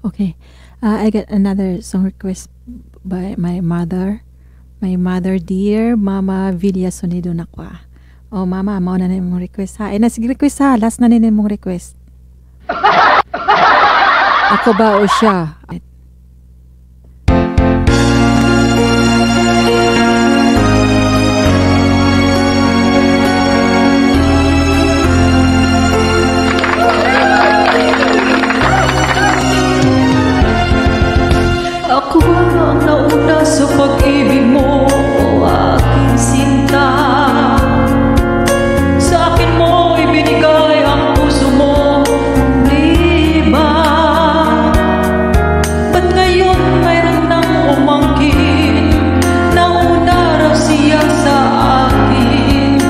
Okay. I got another song request by my mother. My mother, dear Mama Villa Sonido Nakwa. Oh, Mama, mao na mong request ha. Sige request ha. Last na mong request. Ako ba o siya? Ako ba ang nauna sa pag-ibig mo, o aking sinta? Sa akin mo ibinigay ang puso mo, di ba? Ba't ngayon mayroon nang umangkin? Nauna raw siya sa akin.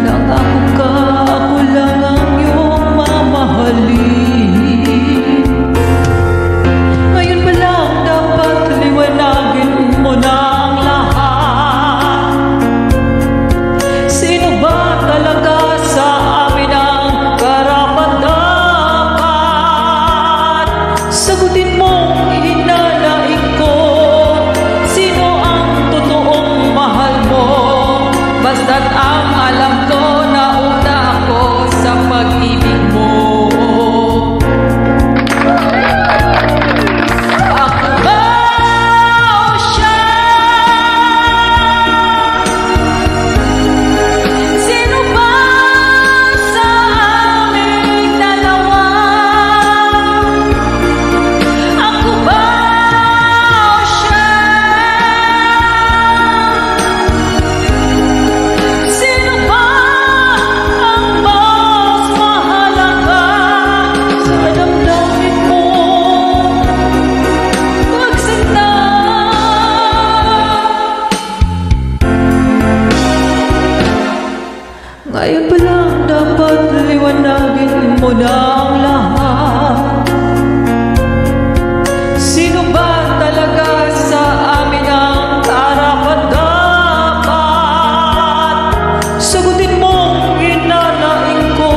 Nangako ka, ako lang ang iyong mamahalin. Sagutin mong hinanaing ko, sino ang totoong mahal mo? Basta't ang alam ko, nauna ako sa pag-ibig mo. Ako ba o siya? Sino ba sa aming dalawa? Ngayon pa lang dapat liwanagin mo na ang lahat. Sino ba talaga sa amin ang karapat-dapat? Sagutin mong hinanaing ko,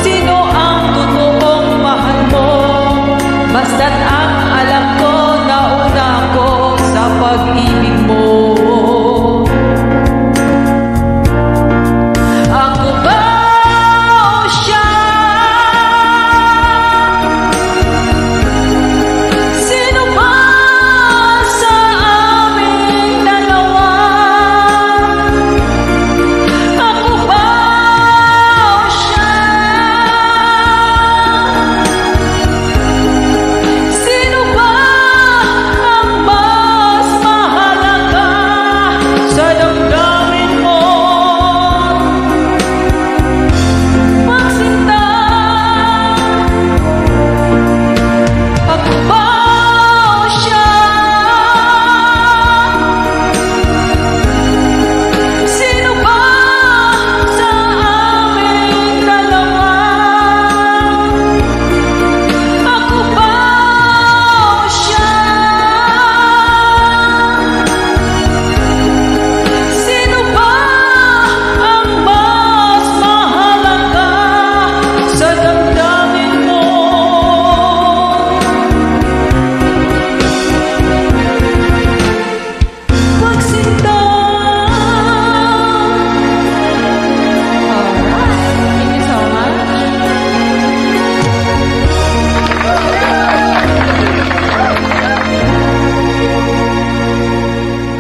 sino ang totoong mahal mo? Basta't ang alam ko, nauna ako sa pag-ibig mo.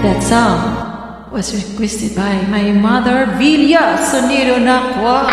That song was requested by my mother, Villa Sonido Nakwa.